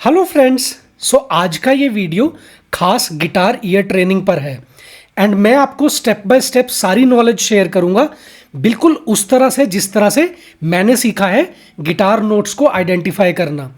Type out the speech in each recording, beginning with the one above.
Hello friends. आज का ये वीडियो खास गिटार ईयर ट्रेनिंग पर है एंड मैं आपको स्टेप बाय स्टेप सारी नॉलेज शेयर करूंगा, बिल्कुल उस तरह से जिस तरह से मैंने सीखा है गिटार नोट्स को आइडेंटिफाई करना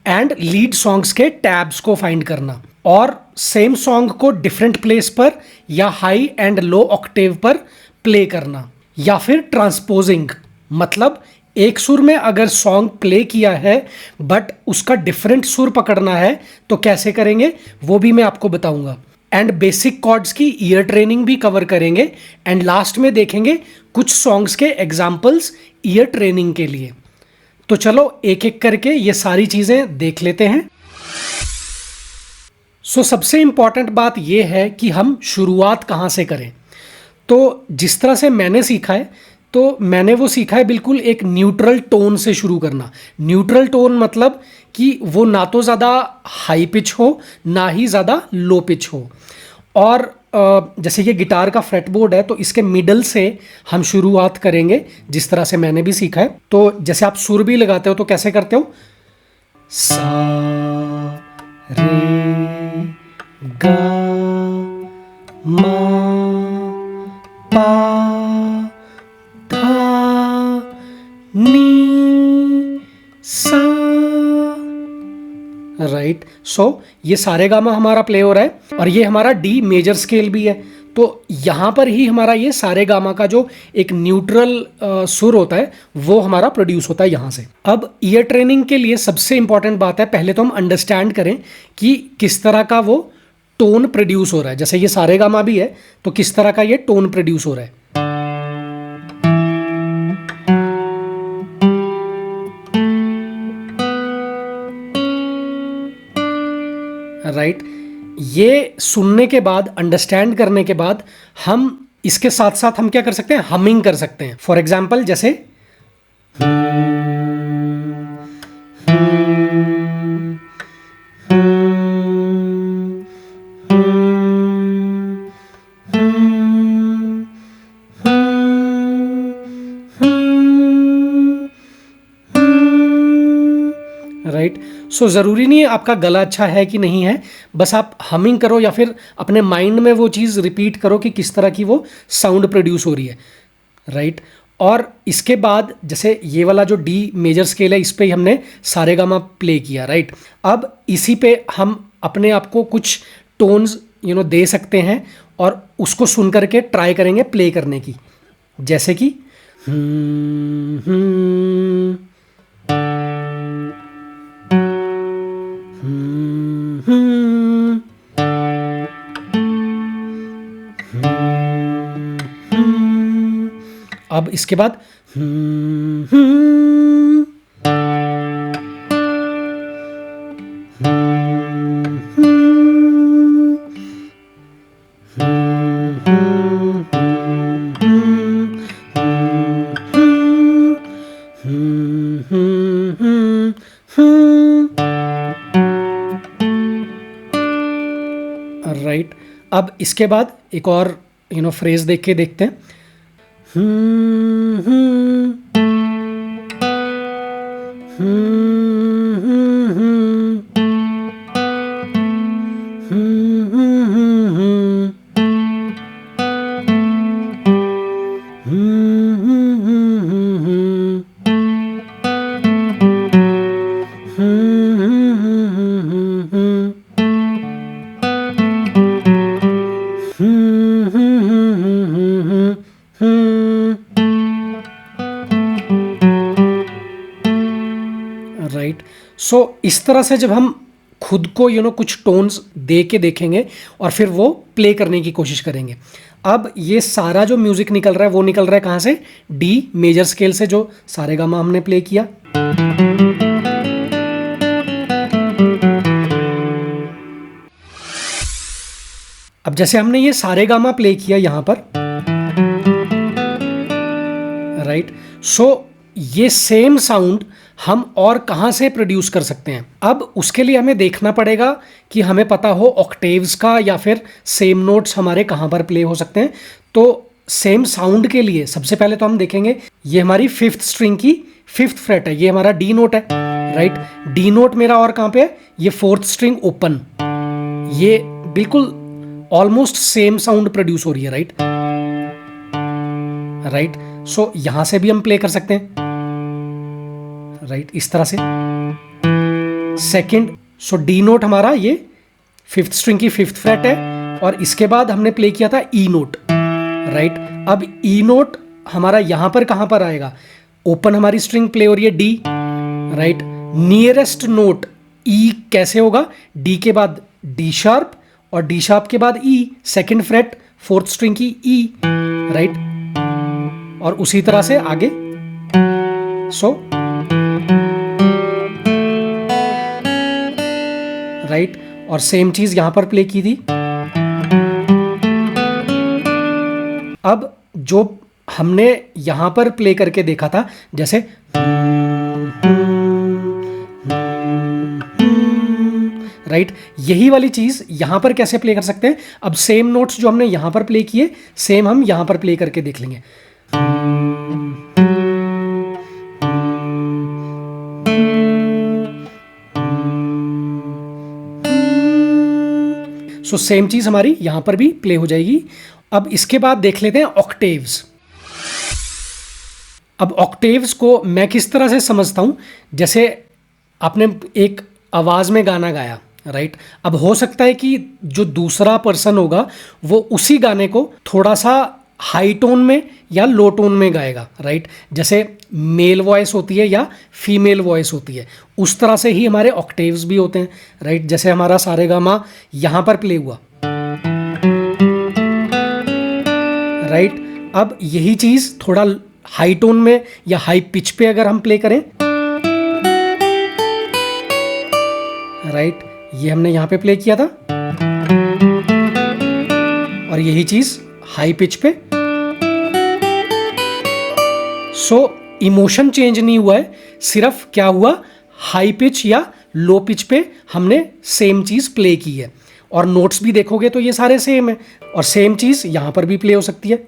एंड लीड सॉन्ग्स के टैब्स को फाइंड करना और सेम सॉन्ग को डिफरेंट प्लेस पर या हाई एंड लो ऑक्टेव पर प्ले करना या फिर ट्रांसपोजिंग, मतलब एक सुर में अगर सॉन्ग प्ले किया है बट उसका डिफरेंट सुर पकड़ना है तो कैसे करेंगे वो भी मैं आपको बताऊंगा। एंड बेसिक कॉर्ड्स की ईयर ट्रेनिंग भी कवर करेंगे एंड लास्ट में देखेंगे कुछ सॉन्ग्स के एग्जाम्पल्स ईयर ट्रेनिंग के लिए। तो चलो एक एक करके ये सारी चीज़ें देख लेते हैं। सबसे इंपॉर्टेंट बात यह है कि हम शुरुआत कहाँ से करें। तो जिस तरह से मैंने सीखा है तो मैंने वो सीखा है बिल्कुल एक न्यूट्रल टोन से शुरू करना। न्यूट्रल टोन मतलब कि वो ना तो ज़्यादा हाई पिच हो ना ही ज़्यादा लो पिच हो। और जैसे ये गिटार का फ्रेटबोर्ड है तो इसके मिडल से हम शुरुआत करेंगे जिस तरह से मैंने भी सीखा है। तो जैसे आप सुर भी लगाते हो तो कैसे करते हो, सा रे गा मा पा नी सा, राइट। ये सारे गामा हमारा प्ले हो रहा है और ये हमारा डी मेजर स्केल भी है। तो यहां पर ही हमारा ये सारे गामा का जो एक न्यूट्रल सुर होता है वो हमारा प्रोड्यूस होता है यहां से। अब ईयर ट्रेनिंग के लिए सबसे इंपॉर्टेंट बात है, पहले तो हम अंडरस्टैंड करें कि किस तरह का वो टोन प्रोड्यूस हो रहा है। जैसे ये सारे गामा भी है तो किस तरह का ये टोन प्रोड्यूस हो रहा है। राइट। ये सुनने के बाद, अंडरस्टैंड करने के बाद हम इसके साथ साथ हम क्या कर सकते हैं, हमिंग कर सकते हैं। फॉर एग्जाम्पल जैसे राइट। ज़रूरी नहीं है आपका गला अच्छा है कि नहीं है, बस आप हमिंग करो या फिर अपने माइंड में वो चीज़ रिपीट करो कि किस तरह की वो साउंड प्रोड्यूस हो रही है। राइट। और इसके बाद जैसे ये वाला जो डी मेजर स्केल है इस पे ही हमने सारेगामा प्ले किया। राइट। अब इसी पे हम अपने आप को कुछ टोन्स दे सकते हैं और उसको सुन करके ट्राई करेंगे प्ले करने की। जैसे कि अब इसके बाद राइट। अब इसके बाद एक और फ्रेज देख के देखते हैं। राइट। इस तरह से जब हम खुद को कुछ टोन्स दे के देखेंगे और फिर वो प्ले करने की कोशिश करेंगे। अब ये सारा जो म्यूजिक निकल रहा है वो निकल रहा है कहाँ से, डी मेजर स्केल से, जो सारेगामा हमने प्ले किया। अब जैसे हमने ये सारेगामा प्ले किया यहां पर, राइट। ये सेम साउंड हम और कहां से प्रोड्यूस कर सकते हैं। अब उसके लिए हमें देखना पड़ेगा कि हमें पता हो ऑक्टेव्स का या फिर सेम नोट्स हमारे कहां पर प्ले हो सकते हैं। तो सेम साउंड के लिए सबसे पहले तो हम देखेंगे ये हमारी 5th स्ट्रिंग की फिफ्थ फ्रेट है, ये हमारा डी नोट है, राइट। डी नोट मेरा और कहाँ पे है, ये फोर्थ स्ट्रिंग ओपन, ये बिल्कुल ऑलमोस्ट सेम साउंड प्रोड्यूस हो रही है, राइट। राइट, सो यहां से भी हम प्ले कर सकते हैं, राइट, इस तरह से। सेकंड, सो डी नोट हमारा ये फिफ्थ स्ट्रिंग की फिफ्थ फ्रेट है, और इसके बाद हमने प्ले किया था ई नोट, राइट। अब ई नोट हमारा यहां पर कहां पर आएगा, ओपन हमारी स्ट्रिंग प्ले हो रही है डी, राइट। नियरेस्ट नोट ई कैसे होगा, डी के बाद डी शार्प और डी शार्प के बाद ई, सेकंड फ्रेट फोर्थ स्ट्रिंग की ई, राइट। और उसी तरह से आगे, सो राइट, और सेम चीज यहां पर प्ले की थी। अब जो हमने यहां पर प्ले करके देखा था, जैसे राइट, यही वाली चीज यहां पर कैसे प्ले कर सकते हैं। अब सेम नोट्स जो हमने यहां पर प्ले किए, सेम हम यहां पर प्ले करके देख लेंगे। सो सेम चीज हमारी यहां पर भी प्ले हो जाएगी। अब इसके बाद देख लेते हैं ऑक्टेव्स। अब ऑक्टेव्स को मैं किस तरह से समझता हूं, जैसे आपने एक आवाज में गाना गाया, राइट। अब हो सकता है कि जो दूसरा पर्सन होगा वो उसी गाने को थोड़ा सा हाई टोन में या लो टोन में गाएगा, राइट। जैसे मेल वॉइस होती है या फीमेल वॉइस होती है, उस तरह से ही हमारे ऑक्टेव्स भी होते हैं, राइट। जैसे हमारा सारेगामा यहां पर प्ले हुआ, राइट। अब यही चीज थोड़ा हाई टोन में या हाई पिच पे अगर हम प्ले करें, राइट, ये हमने यहां पे प्ले किया था, और यही चीज हाई पिच पे। सो इमोशन चेंज नहीं हुआ है, सिर्फ क्या हुआ, हाई पिच या लो पिच पे हमने सेम चीज प्ले की है। और नोट्स भी देखोगे तो ये सारे सेम है, और सेम चीज यहां पर भी प्ले हो सकती है,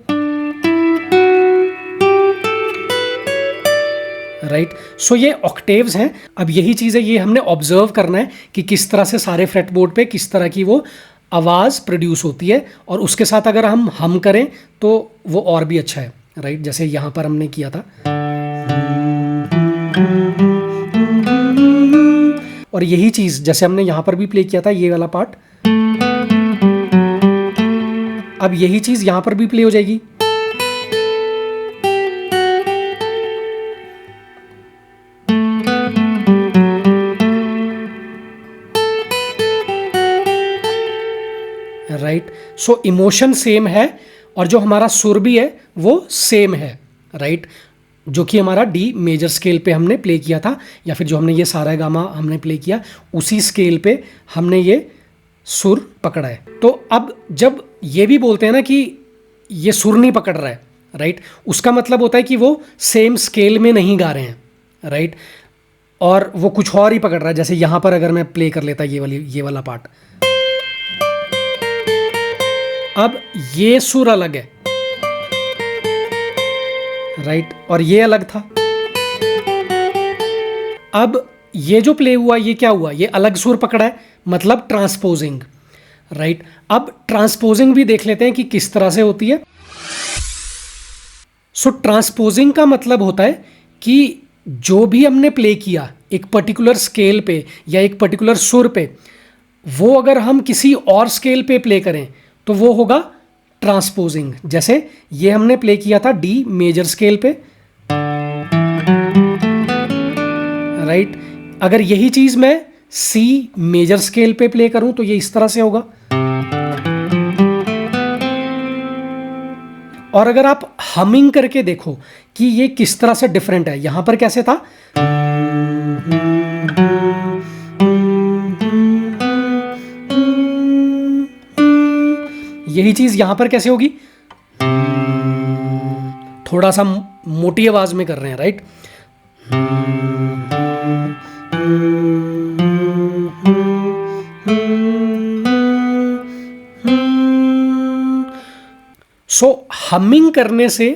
राइट। सो ये ऑक्टेव्स हैं। अब यही चीज है, ये हमने ऑब्जर्व करना है कि किस तरह से सारे फ्रेटबोर्ड पे किस तरह की वो आवाज प्रोड्यूस होती है, और उसके साथ अगर हम करें तो वो और भी अच्छा है, राइट। जैसे यहां पर हमने किया था, और यही चीज जैसे हमने यहां पर भी प्ले किया था, ये वाला पार्ट, अब यही चीज यहां पर भी प्ले हो जाएगी, राइट। सो इमोशन सेम है, और जो हमारा सुर भी है वो सेम है, राइट। जो कि हमारा डी मेजर स्केल पे हमने प्ले किया था, या फिर जो हमने ये सारेगामा हमने प्ले किया उसी स्केल पे हमने ये सुर पकड़ा है। तो अब जब ये भी बोलते हैं ना कि ये सुर नहीं पकड़ रहा है, राइट, उसका मतलब होता है कि वो सेम स्केल में नहीं गा रहे हैं, राइट, और वो कुछ और ही पकड़ रहा है। जैसे यहां पर अगर मैं प्ले कर लेता ये वाला पार्ट, अब ये सुर अलग है, राइट, और ये अलग था। अब ये जो प्ले हुआ ये क्या हुआ, ये अलग सुर पकड़ा है, मतलब ट्रांसपोजिंग, राइट। अब ट्रांसपोजिंग भी देख लेते हैं कि किस तरह से होती है। सो ट्रांसपोजिंग का मतलब होता है कि जो भी हमने प्ले किया एक पर्टिकुलर स्केल पे या एक पर्टिकुलर सुर पे, वो अगर हम किसी और स्केल पे प्ले करें तो वो होगा ट्रांसपोजिंग। जैसे ये हमने प्ले किया था डी मेजर स्केल पे, राइट। अगर यही चीज मैं सी मेजर स्केल पे प्ले करूं तो ये इस तरह से होगा। और अगर आप हमिंग करके देखो कि ये किस तरह से डिफरेंट है, यहां पर कैसे था, यही चीज यहां पर कैसे होगी, थोड़ा सा मोटी आवाज में कर रहे हैं, राइट। सो हमिंग करने से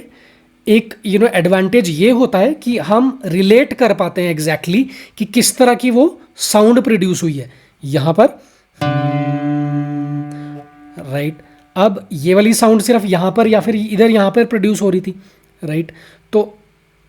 एक एडवांटेज ये होता है कि हम रिलेट कर पाते हैं एग्जैक्टली कि किस तरह की वो साउंड प्रोड्यूस हुई है यहाँ पर, राइट। अब ये वाली साउंड सिर्फ यहाँ पर या फिर इधर यहाँ पर प्रोड्यूस हो रही थी, राइट। तो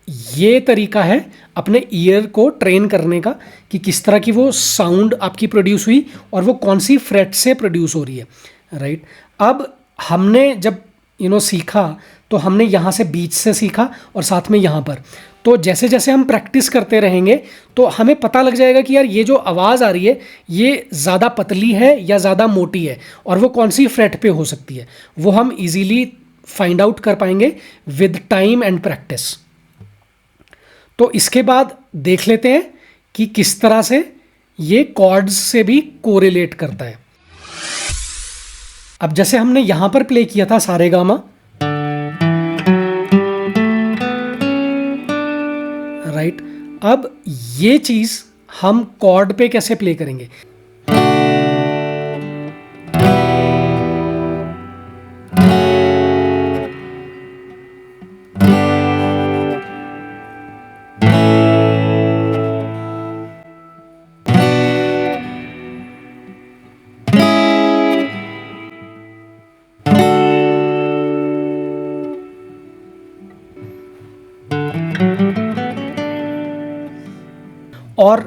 ये तरीका है अपने ईयर को ट्रेन करने का कि किस तरह की वो साउंड आपकी प्रोड्यूस हुई और वो कौन सी फ्रेट से प्रोड्यूस हो रही है, राइट। अब हमने जब सीखा तो हमने यहाँ से बीच से सीखा और साथ में यहाँ पर, तो जैसे जैसे हम प्रैक्टिस करते रहेंगे तो हमें पता लग जाएगा कि यार ये जो आवाज़ आ रही है ये ज़्यादा पतली है या ज़्यादा मोटी है और वो कौन सी फ्रेट पे हो सकती है, वो हम इजीली फाइंड आउट कर पाएंगे विद टाइम एंड प्रैक्टिस। तो इसके बाद देख लेते हैं कि किस तरह से ये कॉर्ड्स से भी कोरिलेट करता है। अब जैसे हमने यहां पर प्ले किया था सारेगामा, राइट। अब ये चीज हम कॉर्ड पे कैसे प्ले करेंगे, और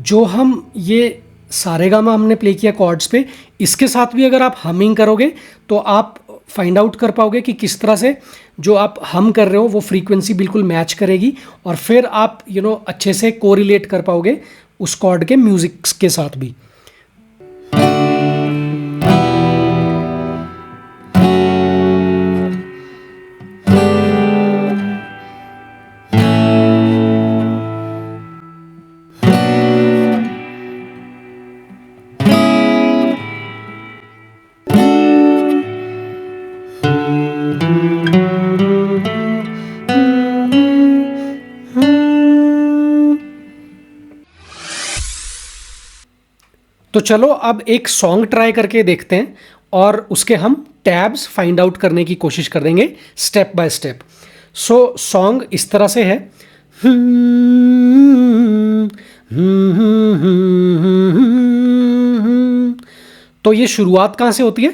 जो हम ये सारेगामा हमने प्ले किया कॉर्ड्स पे, इसके साथ भी अगर आप हमिंग करोगे तो आप फाइंड आउट कर पाओगे कि किस तरह से जो आप हम कर रहे हो वो फ्रीक्वेंसी बिल्कुल मैच करेगी और फिर आप अच्छे से कोरिलेट कर पाओगे उस कॉर्ड के म्यूजिक के साथ भी। तो चलो अब एक सॉन्ग ट्राई करके देखते हैं और उसके हम टैब्स फाइंड आउट करने की कोशिश कर देंगे step by step. So song इस तरह से है, तो ये शुरुआत कहाँ से होती है,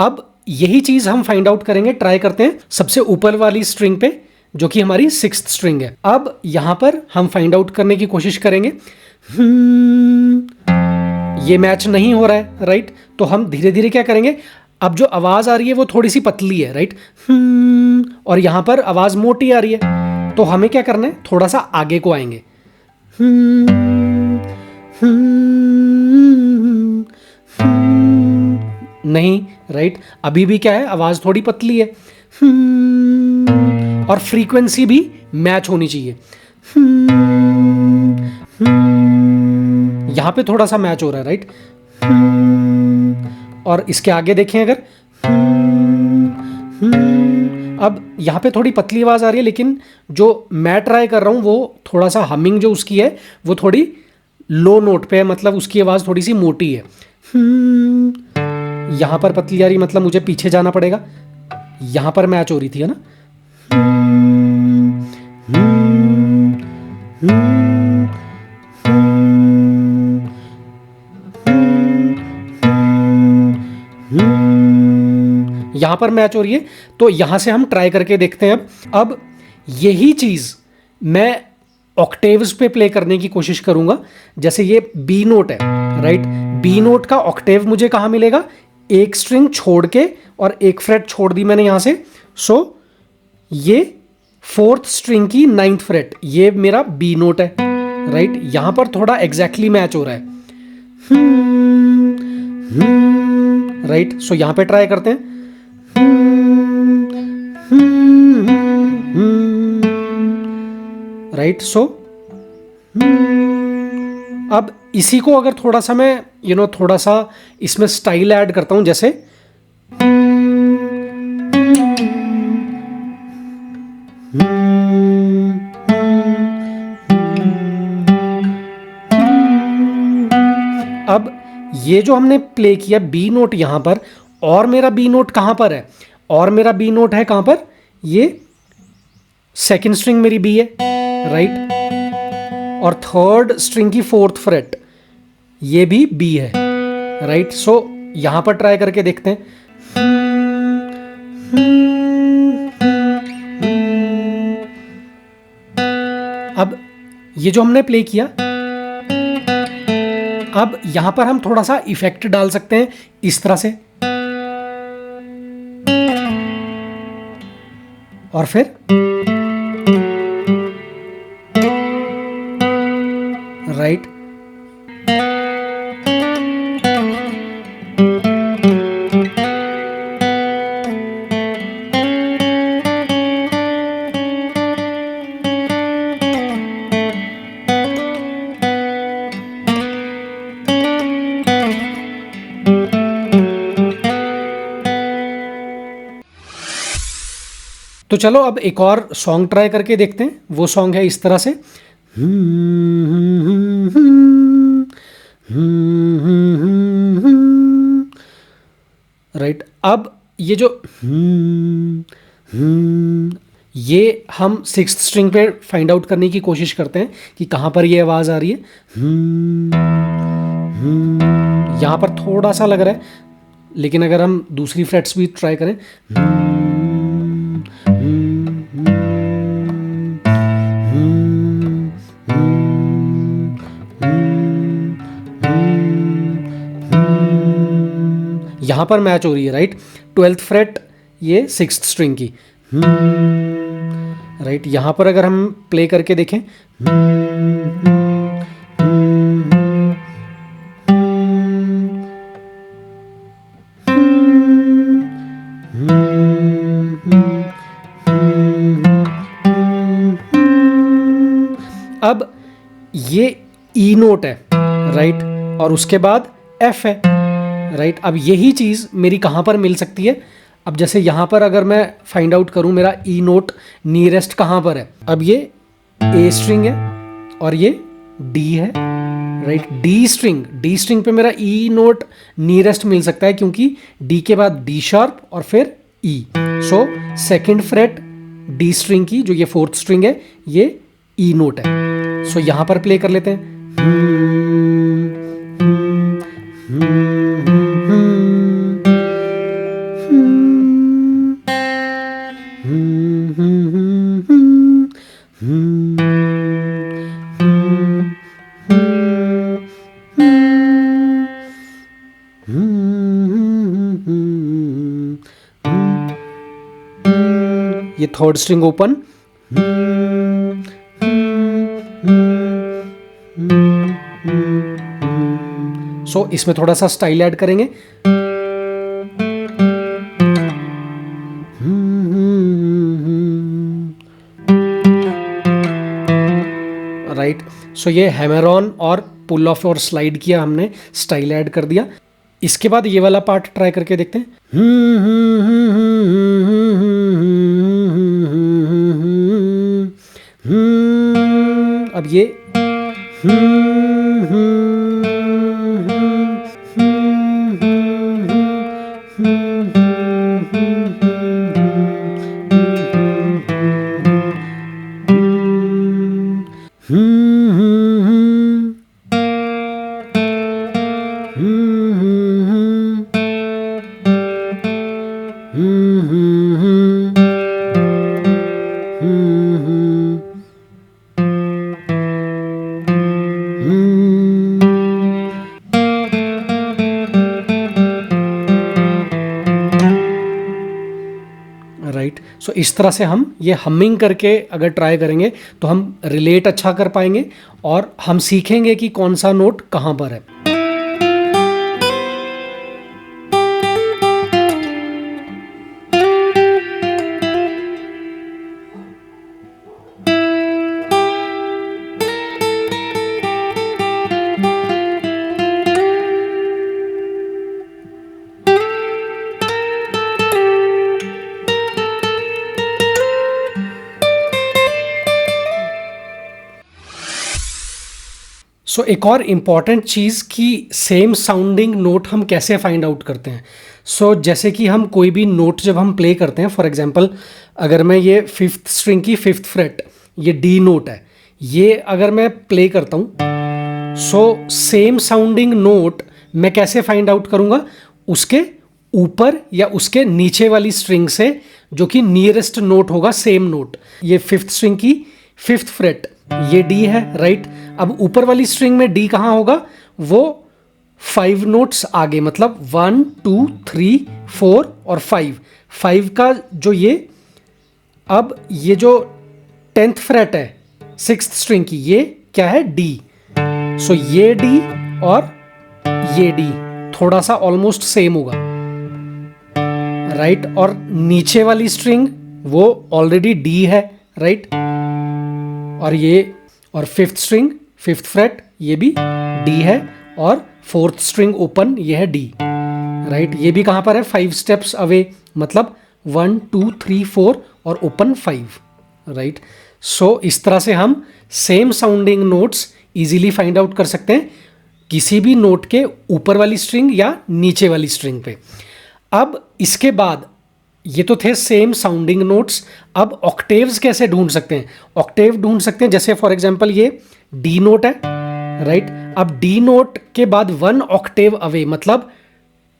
अब यही चीज हम फाइंड आउट करेंगे, ट्राई करते हैं सबसे ऊपर वाली स्ट्रिंग पे जो कि हमारी 6th स्ट्रिंग है। अब यहां पर हम फाइंड आउट करने की कोशिश करेंगे, ये मैच नहीं हो रहा है, राइट। तो हम धीरे धीरे क्या करेंगे, अब जो आवाज आ रही है वो थोड़ी सी पतली है, राइट, और यहां पर आवाज मोटी आ रही है, तो हमें क्या करना है, थोड़ा सा आगे को आएंगे, नहीं, राइट। अभी भी क्या है, आवाज थोड़ी पतली है और फ्रीक्वेंसी भी मैच होनी चाहिए, यहां पे थोड़ा सा मैच हो रहा है, राइट। और इसके आगे देखें अगर, अब यहां पे थोड़ी पतली आवाज आ रही है, लेकिन जो मैं ट्राई कर रहा हूं वो थोड़ा सा हमिंग जो उसकी है वो थोड़ी लो नोट पे है, मतलब उसकी आवाज थोड़ी सी मोटी है। यहां पर पतली आ रही, मतलब मुझे पीछे जाना पड़ेगा, यहां पर मैच हो रही थी, है ना। यहां पर मैच हो रही है, तो यहां से हम ट्राई करके देखते हैं। अब यही चीज मैं ऑक्टेव्स पे प्ले करने की कोशिश करूंगा। जैसे ये बी नोट है, राइट, बी नोट का ऑक्टेव मुझे कहां मिलेगा, एक स्ट्रिंग छोड़ के और एक फ्रेट छोड़ दी मैंने यहां से, सो ये 4th स्ट्रिंग की 9th फ्रेट, ये मेरा बी नोट है, राइट। यहां पर थोड़ा एग्जैक्टली मैच हो रहा है, राइट। सो यहां पे ट्राई करते हैं, राइट। सो अब इसी को अगर थोड़ा सा मैं थोड़ा सा इसमें स्टाइल ऐड करता हूं, जैसे अब ये जो हमने प्ले किया बी नोट यहां पर, और मेरा बी नोट कहां पर है, और मेरा बी नोट है कहाँ पर, ये सेकंड स्ट्रिंग मेरी बी है, राइट, और थर्ड स्ट्रिंग की फोर्थ फ्रेट ये भी बी है, राइट। सो यहां पर ट्राई करके देखते हैं। अब ये जो हमने प्ले किया, अब यहां पर हम थोड़ा सा इफेक्ट डाल सकते हैं इस तरह से, और फिर राइट, तो चलो अब एक और सॉन्ग ट्राई करके देखते हैं। वो सॉन्ग है इस तरह से, राइट। अब ये जो ये हम सिक्स्थ स्ट्रिंग पे फाइंड आउट करने की कोशिश करते हैं कि कहाँ पर ये आवाज़ आ रही है। यहाँ पर थोड़ा सा लग रहा है, लेकिन अगर हम दूसरी फ्रेट्स भी ट्राई करें, यहां पर मैच हो रही है, राइट। 12th फ्रेट ये सिक्स्थ स्ट्रिंग की, राइट। यहां पर अगर हम प्ले करके देखें, अब ये ई नोट है, राइट, और उसके बाद एफ है, राइट। अब यही चीज़ मेरी कहाँ पर मिल सकती है, अब जैसे यहाँ पर अगर मैं फाइंड आउट करूँ मेरा ई नोट नियरेस्ट कहाँ पर है, अब ये ए स्ट्रिंग है और ये डी है, राइट। डी स्ट्रिंग पे मेरा ई नोट नियरेस्ट मिल सकता है, क्योंकि डी के बाद डी शार्प और फिर E. So second fret D string की जो ये फोर्थ स्ट्रिंग है ये ई नोट है। सो यहाँ पर प्ले कर लेते हैं। ये थर्ड स्ट्रिंग ओपन, सो इसमें थोड़ा सा स्टाइल ऐड करेंगे, राइट। सो ये हैमर ऑन और पुल ऑफ और स्लाइड किया हमने, स्टाइल ऐड कर दिया। इसके बाद ये वाला पार्ट ट्राई करके देखते हैं। अब ये राइट। सो इस तरह से हम ये हमिंग करके अगर ट्राई करेंगे तो हम रिलेट अच्छा कर पाएंगे और हम सीखेंगे कि कौन सा नोट कहाँ पर है। सो एक और इम्पॉर्टेंट चीज़ कि सेम साउंडिंग नोट हम कैसे फाइंड आउट करते हैं। सो जैसे कि हम कोई भी नोट जब हम प्ले करते हैं, फॉर एग्जांपल अगर मैं ये 5th स्ट्रिंग की 5th फ्रेट, ये डी नोट है, ये अगर मैं प्ले करता हूँ, सो सेम साउंडिंग नोट मैं कैसे फाइंड आउट करूँगा, उसके ऊपर या उसके नीचे वाली स्ट्रिंग से, जो कि नियरेस्ट नोट होगा सेम नोट। ये 5th स्ट्रिंग की 5th फ्रेट, ये डी है, राइट। अब ऊपर वाली स्ट्रिंग में डी कहाँ होगा, वो 5 नोट्स आगे, मतलब 1 2 3 4 और 5 का जो ये, अब ये जो 10th फ्रेट है 6th स्ट्रिंग की, ये क्या है, डी। सो ये डी और ये डी थोड़ा सा ऑलमोस्ट सेम होगा, राइट। और नीचे वाली स्ट्रिंग वो ऑलरेडी डी है, राइट। और ये और 5th स्ट्रिंग 5th फ्रेट ये भी डी है, और 4th स्ट्रिंग ओपन ये है डी, राइट। ये भी कहाँ पर है, 5 स्टेप्स अवे, मतलब 1 2 3 4 और ओपन 5, राइट। सो इस तरह से हम same sounding notes easily find out कर सकते हैं किसी भी नोट के ऊपर वाली स्ट्रिंग या नीचे वाली स्ट्रिंग पे। अब इसके बाद ये तो थे सेम साउंडिंग नोट्स। अब ऑक्टेव्स कैसे ढूंढ सकते हैं, ऑक्टेव ढूंढ सकते हैं, जैसे फॉर एग्जांपल ये डी नोट है, राइट। अब डी नोट के बाद 1 ऑक्टेव अवे, मतलब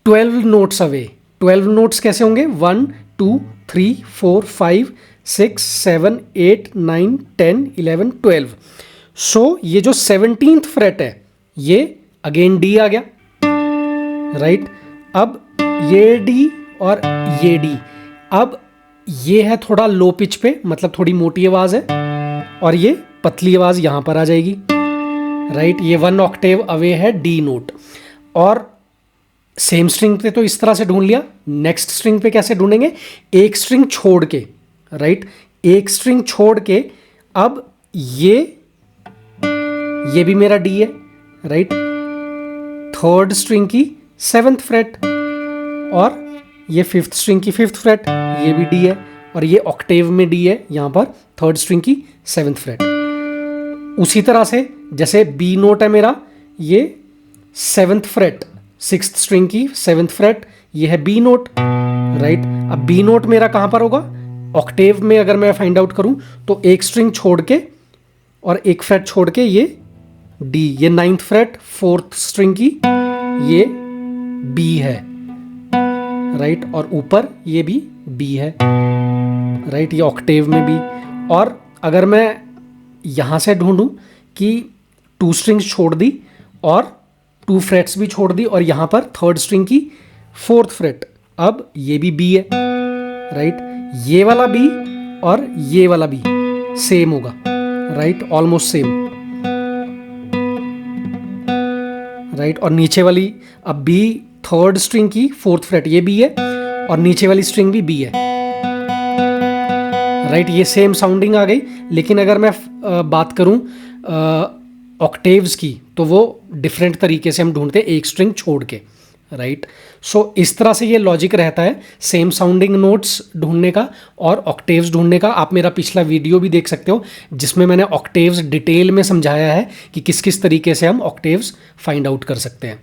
12 नोट्स अवे। 12 नोट्स कैसे होंगे, 1 2 3 4 5 6 7 8 9 10 11 12। सो ये जो 17th फ्रेट है ये अगेन डी आ गया, राइट। अब ये डी और ये डी, अब ये है थोड़ा लो पिच पे, मतलब थोड़ी मोटी आवाज है, और ये पतली आवाज यहां पर आ जाएगी, राइट। ये 1 ऑक्टेव अवे है डी नोट। और सेम स्ट्रिंग पे तो इस तरह से ढूंढ लिया, नेक्स्ट स्ट्रिंग पे कैसे ढूंढेंगे, एक स्ट्रिंग छोड़ के, राइट। एक स्ट्रिंग छोड़ के, अब ये भी मेरा डी है, राइट। 3rd स्ट्रिंग की 7th फ्रेट, और ये 5th स्ट्रिंग की 5th फ्रेट, ये भी डी है, और ये ऑक्टेव में डी है यहां पर 3rd स्ट्रिंग की 7th फ्रेट। उसी तरह से जैसे बी नोट है मेरा, ये 7th फ्रेट 6th स्ट्रिंग की 7th फ्रेट, ये है बी नोट, राइट। अब बी नोट मेरा कहां पर होगा, ऑक्टेव में अगर मैं फाइंड आउट करूं तो एक स्ट्रिंग छोड़ के और एक फ्रेट छोड़ के ये डी, ये 9th फ्रेट 4th स्ट्रिंग की, ये बी है, राइट। और ऊपर ये भी बी है, राइट, ये ऑक्टेव में भी। और अगर मैं यहां से ढूंढूं कि 2 स्ट्रिंग्स छोड़ दी और 2 फ्रेट्स भी छोड़ दी, और यहां पर 3rd स्ट्रिंग की 4th फ्रेट, अब ये भी बी है, राइट। ये वाला बी और ये वाला बी सेम होगा, राइट, ऑलमोस्ट सेम, राइट। और नीचे वाली अब बी 3rd स्ट्रिंग की 4th फ्रेट, ये बी है, और नीचे वाली स्ट्रिंग भी बी है, राइट। ये सेम साउंडिंग आ गई। लेकिन अगर मैं बात करूं ऑक्टेव्स की, तो वो डिफरेंट तरीके से हम ढूंढते हैं, एक स्ट्रिंग छोड़ के, राइट। सो इस तरह से ये लॉजिक रहता है सेम साउंडिंग नोट्स ढूंढने का और ऑक्टेव्स ढूंढने का। आप मेरा पिछला वीडियो भी देख सकते हो जिसमें मैंने ऑक्टेव्स डिटेल में समझाया है कि किस किस तरीके से हम ऑक्टेव्स फाइंड आउट कर सकते हैं।